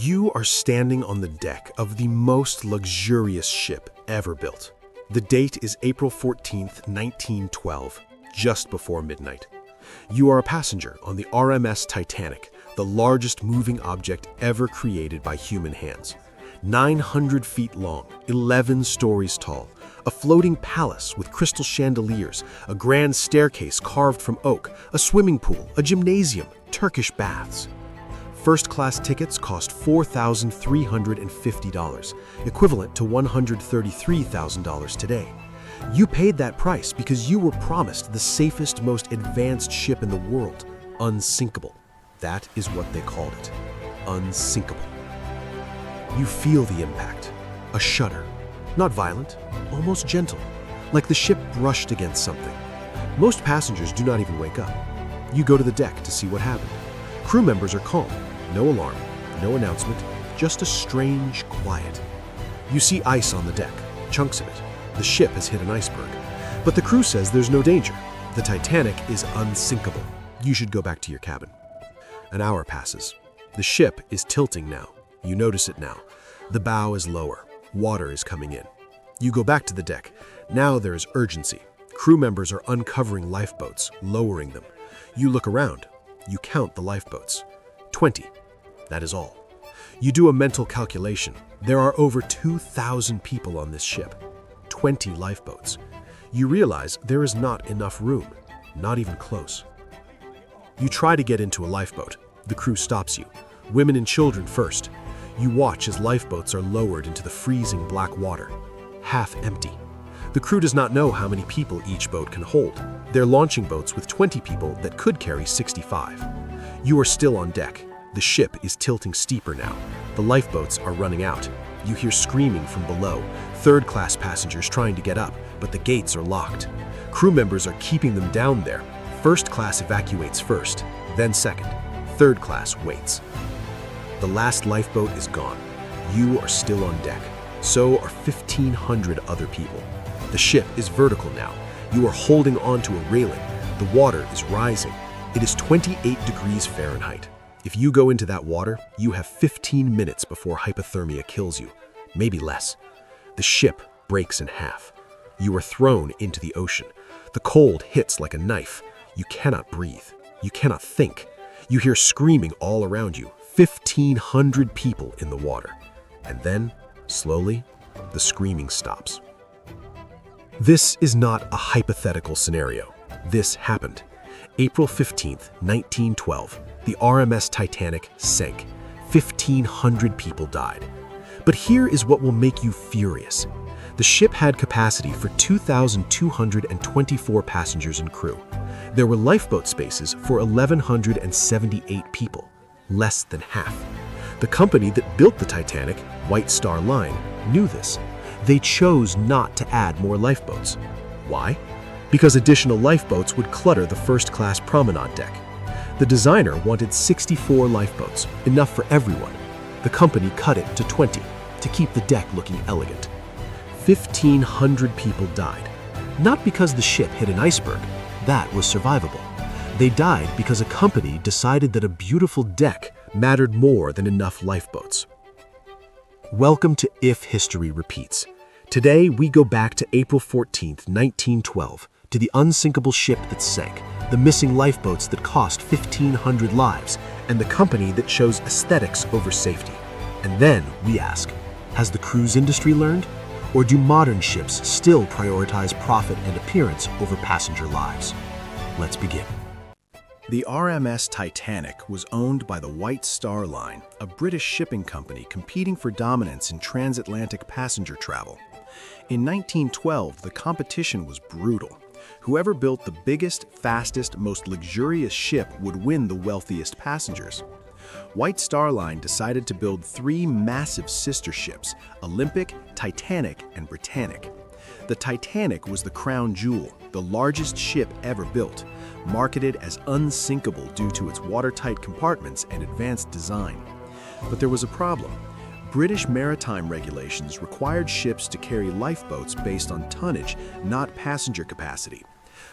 You are standing on the deck of the most luxurious ship ever built. The date is April 14th, 1912, just before midnight. You are a passenger on the RMS Titanic, the largest moving object ever created by human hands. 900 feet long, 11 stories tall, a floating palace with crystal chandeliers, a grand staircase carved from oak, a swimming pool, a gymnasium, Turkish baths. First-class tickets cost $4,350, equivalent to $133,000 today. You paid that price because you were promised the safest, most advanced ship in the world, Unsinkable. That is what they called it, Unsinkable. You feel the impact, a shudder, not violent, almost gentle, like the ship brushed against something. Most passengers do not even wake up. You go to the deck to see what happened. Crew members are calm, no alarm, no announcement, just a strange quiet. You see ice on the deck, chunks of it. The ship has hit an iceberg. But the crew says there's no danger. The Titanic is unsinkable. You should go back to your cabin. An hour passes. The ship is tilting now. You notice it now. The bow is lower. Water is coming in. You go back to the deck. Now there is urgency. Crew members are uncovering lifeboats, lowering them. You look around. You count the lifeboats. 20. That is all. You do a mental calculation. There are over 2,000 people on this ship. 20 lifeboats. You realize there is not enough room, not even close. You try to get into a lifeboat. The crew stops you. Women and children first. You watch as lifeboats are lowered into the freezing black water, half empty. The crew does not know how many people each boat can hold. They're launching boats with 20 people that could carry 65. You are still on deck. The ship is tilting steeper now. The lifeboats are running out. You hear screaming from below. Third-class passengers trying to get up, but the gates are locked. Crew members are keeping them down there. First class evacuates first, then second. Third class waits. The last lifeboat is gone. You are still on deck. So are 1,500 other people. The ship is vertical now. You are holding onto a railing. The water is rising. It is 28 degrees Fahrenheit. If you go into that water, you have 15 minutes before hypothermia kills you, maybe less. The ship breaks in half. You are thrown into the ocean. The cold hits like a knife. You cannot breathe. You cannot think. You hear screaming all around you. 1,500 people in the water. And then, slowly, the screaming stops. This is not a hypothetical scenario. This happened. April 15th, 1912, the RMS Titanic sank. 1,500 people died. But here is what will make you furious. The ship had capacity for 2,224 passengers and crew. There were lifeboat spaces for 1,178 people, less than half. The company that built the Titanic, White Star Line, knew this. They chose not to add more lifeboats. Why? Because additional lifeboats would clutter the first-class promenade deck. The designer wanted 64 lifeboats, enough for everyone. The company cut it to 20 to keep the deck looking elegant. 1,500 people died, not because the ship hit an iceberg. That was survivable. They died because a company decided that a beautiful deck mattered more than enough lifeboats. Welcome to If History Repeats. Today, we go back to April 14th, 1912, to the unsinkable ship that sank, the missing lifeboats that cost 1,500 lives, and the company that chose aesthetics over safety. And then we ask, has the cruise industry learned? Or do modern ships still prioritize profit and appearance over passenger lives? Let's begin. The RMS Titanic was owned by the White Star Line, a British shipping company competing for dominance in transatlantic passenger travel. In 1912, the competition was brutal. Whoever built the biggest, fastest, most luxurious ship would win the wealthiest passengers. White Star Line decided to build 3 massive sister ships, Olympic, Titanic, and Britannic. The Titanic was the crown jewel, the largest ship ever built, marketed as unsinkable due to its watertight compartments and advanced design. But there was a problem. British maritime regulations required ships to carry lifeboats based on tonnage, not passenger capacity.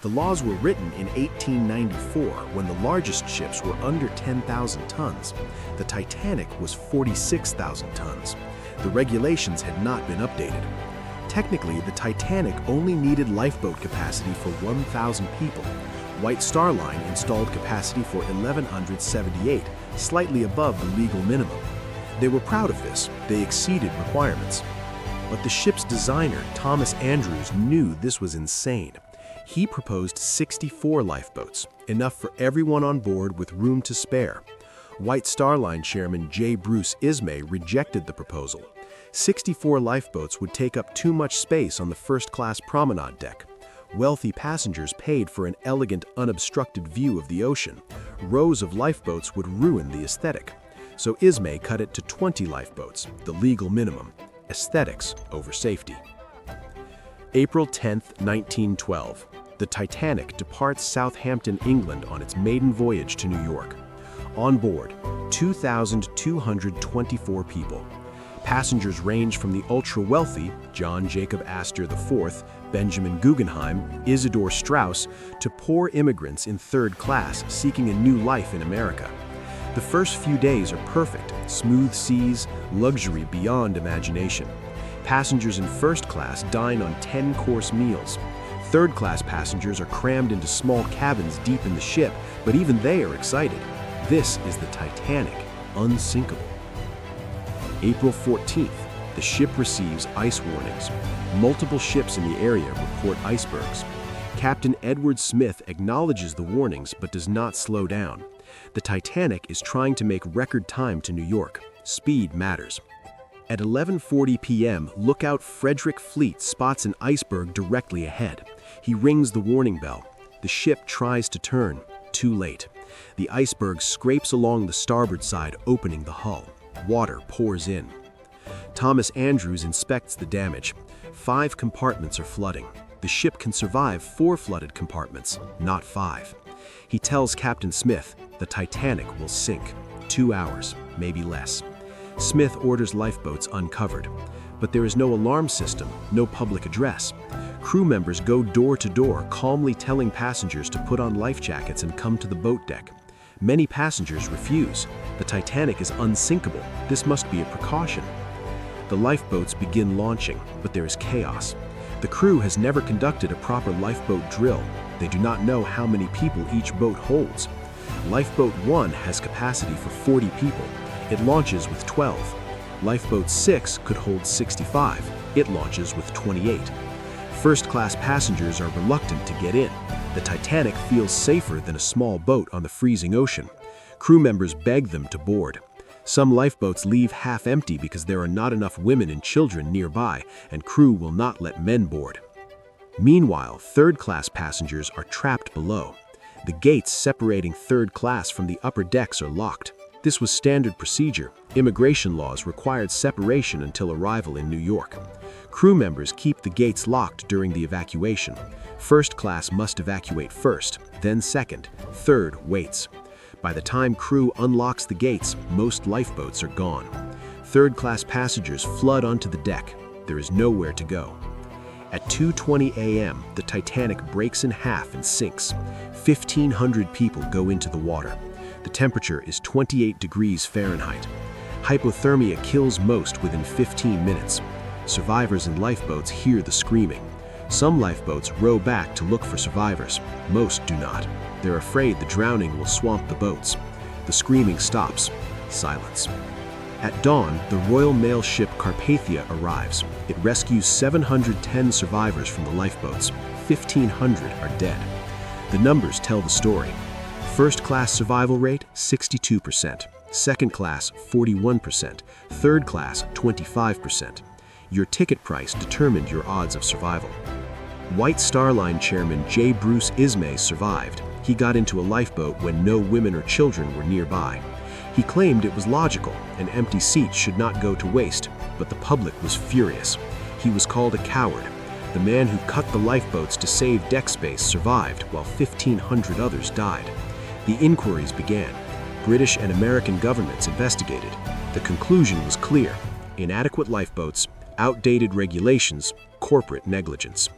The laws were written in 1894 when the largest ships were under 10,000 tons. The Titanic was 46,000 tons. The regulations had not been updated. Technically, the Titanic only needed lifeboat capacity for 1,000 people. White Star Line installed capacity for 1,178, slightly above the legal minimum. They were proud of this. They exceeded requirements. But the ship's designer, Thomas Andrews, knew this was insane. He proposed 64 lifeboats, enough for everyone on board with room to spare. White Star Line chairman J. Bruce Ismay rejected the proposal. 64 lifeboats would take up too much space on the first-class promenade deck. Wealthy passengers paid for an elegant, unobstructed view of the ocean. Rows of lifeboats would ruin the aesthetic. So Ismay cut it to 20 lifeboats, the legal minimum. Aesthetics over safety. April 10, 1912. The Titanic departs Southampton, England on its maiden voyage to New York. On board, 2,224 people. Passengers range from the ultra-wealthy, John Jacob Astor IV, Benjamin Guggenheim, Isidor Straus, to poor immigrants in third class seeking a new life in America. The first few days are perfect, smooth seas, luxury beyond imagination. Passengers in first class dine on 10-course meals. Third-class passengers are crammed into small cabins deep in the ship, but even they are excited. This is the Titanic, unsinkable. April 14th, the ship receives ice warnings. Multiple ships in the area report icebergs. Captain Edward Smith acknowledges the warnings but does not slow down. The Titanic is trying to make record time to New York. Speed matters. At 11:40 p.m., lookout Frederick Fleet spots an iceberg directly ahead. He rings the warning bell. The ship tries to turn. Too late. The iceberg scrapes along the starboard side, opening the hull. Water pours in. Thomas Andrews inspects the damage. 5 compartments are flooding. The ship can survive 4 flooded compartments, not 5. He tells Captain Smith, the Titanic will sink. 2 hours, maybe less. Smith orders lifeboats uncovered. But there is no alarm system, no public address. Crew members go door to door, calmly telling passengers to put on life jackets and come to the boat deck. Many passengers refuse. The Titanic is unsinkable. This must be a precaution. The lifeboats begin launching, but there is chaos. The crew has never conducted a proper lifeboat drill. They do not know how many people each boat holds. Lifeboat 1 has capacity for 40 people. It launches with 12. Lifeboat 6 could hold 65. It launches with 28. First-class passengers are reluctant to get in. The Titanic feels safer than a small boat on the freezing ocean. Crew members beg them to board. Some lifeboats leave half empty because there are not enough women and children nearby, and crew will not let men board. Meanwhile, third-class passengers are trapped below. The gates separating third class from the upper decks are locked. This was standard procedure. Immigration laws required separation until arrival in New York. Crew members keep the gates locked during the evacuation. First class must evacuate first, then second, third waits. By the time crew unlocks the gates, most lifeboats are gone. Third-class passengers flood onto the deck. There is nowhere to go. At 2:20 a.m., the Titanic breaks in half and sinks. 1,500 people go into the water. The temperature is 28 degrees Fahrenheit. Hypothermia kills most within 15 minutes. Survivors in lifeboats hear the screaming. Some lifeboats row back to look for survivors. Most do not. They're afraid the drowning will swamp the boats. The screaming stops. Silence. At dawn, the Royal Mail ship Carpathia arrives. It rescues 710 survivors from the lifeboats. 1,500 are dead. The numbers tell the story. First class survival rate, 62%. Second class, 41%. Third class, 25%. Your ticket price determined your odds of survival. White Star Line chairman J. Bruce Ismay survived. He got into a lifeboat when no women or children were nearby. He claimed it was logical, an empty seat should not go to waste, but the public was furious. He was called a coward. The man who cut the lifeboats to save deck space survived, while 1,500 others died. The inquiries began. British and American governments investigated. The conclusion was clear: inadequate lifeboats, outdated regulations, corporate negligence.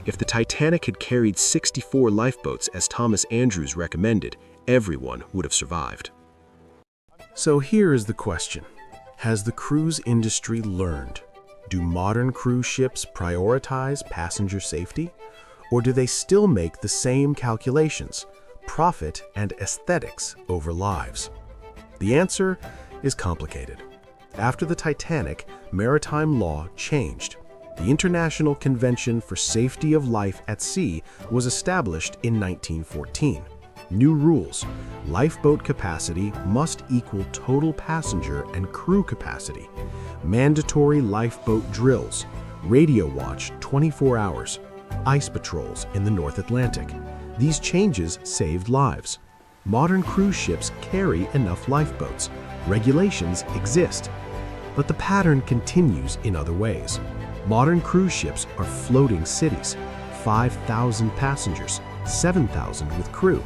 If the Titanic had carried 64 lifeboats as Thomas Andrews recommended, everyone would have survived. So here is the question. Has the cruise industry learned? Do modern cruise ships prioritize passenger safety? Or do they still make the same calculations, profit and aesthetics over lives? The answer is complicated. After the Titanic, maritime law changed. The International Convention for Safety of Life at Sea was established in 1914. New rules: lifeboat capacity must equal total passenger and crew capacity. Mandatory lifeboat drills, radio watch 24 hours, ice patrols in the North Atlantic. These changes saved lives. Modern cruise ships carry enough lifeboats. Regulations exist. But the pattern continues in other ways. Modern cruise ships are floating cities, 5,000 passengers, 7,000 with crew.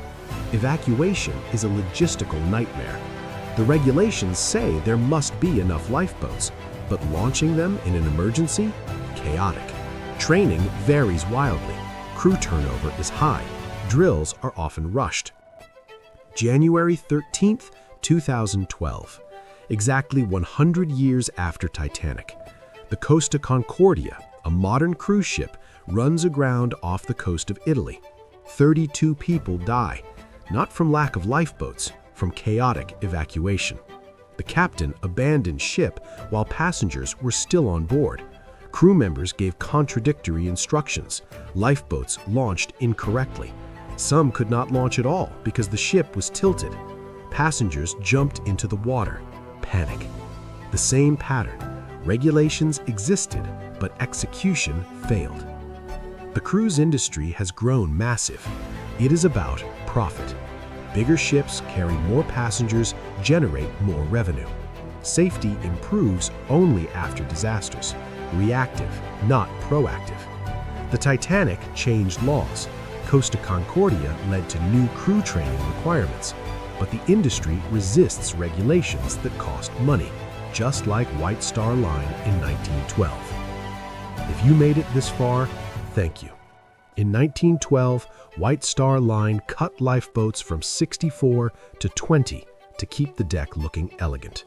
Evacuation is a logistical nightmare. The regulations say there must be enough lifeboats, but launching them in an emergency? Chaotic. Training varies wildly. Crew turnover is high. Drills are often rushed. January 13th, 2012. Exactly 100 years after Titanic. The Costa Concordia, a modern cruise ship, runs aground off the coast of Italy. 32 people die, not from lack of lifeboats, from chaotic evacuation. The captain abandoned ship while passengers were still on board. Crew members gave contradictory instructions. Lifeboats launched incorrectly. Some could not launch at all because the ship was tilted. Passengers jumped into the water. Panic. The same pattern. Regulations existed, but execution failed. The cruise industry has grown massive. It is about profit. Bigger ships carry more passengers, generate more revenue. Safety improves only after disasters. Reactive, not proactive. The Titanic changed laws. Costa Concordia led to new crew training requirements. But the industry resists regulations that cost money, just like White Star Line in 1912. If you made it this far, thank you. In 1912, White Star Line cut lifeboats from 64 to 20 to keep the deck looking elegant.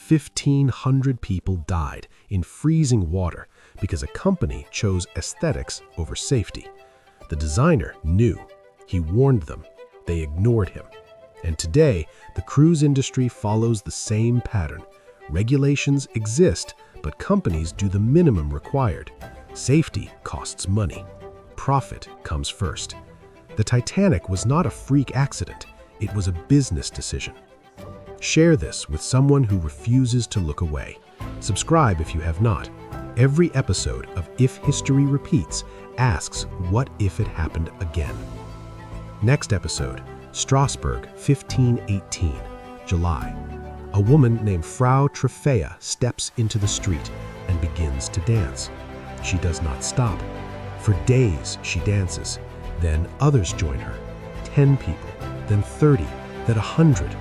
1,500 people died in freezing water because a company chose aesthetics over safety. The designer knew. He warned them. They ignored him. And today, the cruise industry follows the same pattern. Regulations exist, but companies do the minimum required. Safety costs money. Profit comes first. The Titanic was not a freak accident. It was a business decision. Share this with someone who refuses to look away. Subscribe if you have not. Every episode of If History Repeats asks, what if it happened again? Next episode, Strasbourg, 1518, July. A woman named Frau Trofea steps into the street and begins to dance. She does not stop. For days she dances. Then others join her. 10 people, then 30, then 100.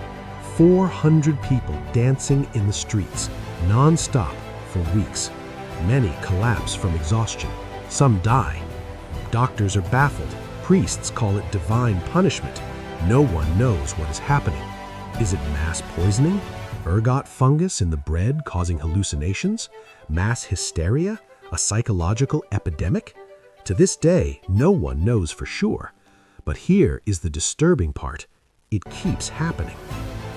400 people dancing in the streets, non-stop for weeks. Many collapse from exhaustion. Some die. Doctors are baffled. Priests call it divine punishment. No one knows what is happening. Is it mass poisoning? Ergot fungus in the bread causing hallucinations? Mass hysteria? A psychological epidemic? To this day, no one knows for sure. But here is the disturbing part. It keeps happening.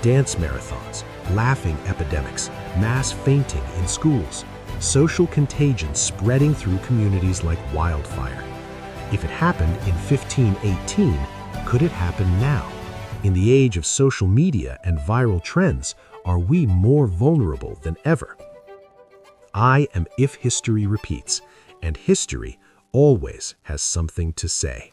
Dance marathons, laughing epidemics, mass fainting in schools, social contagion spreading through communities like wildfire. If it happened in 1518, could it happen now? In the age of social media and viral trends, are we more vulnerable than ever? I am If History Repeats, and history always has something to say.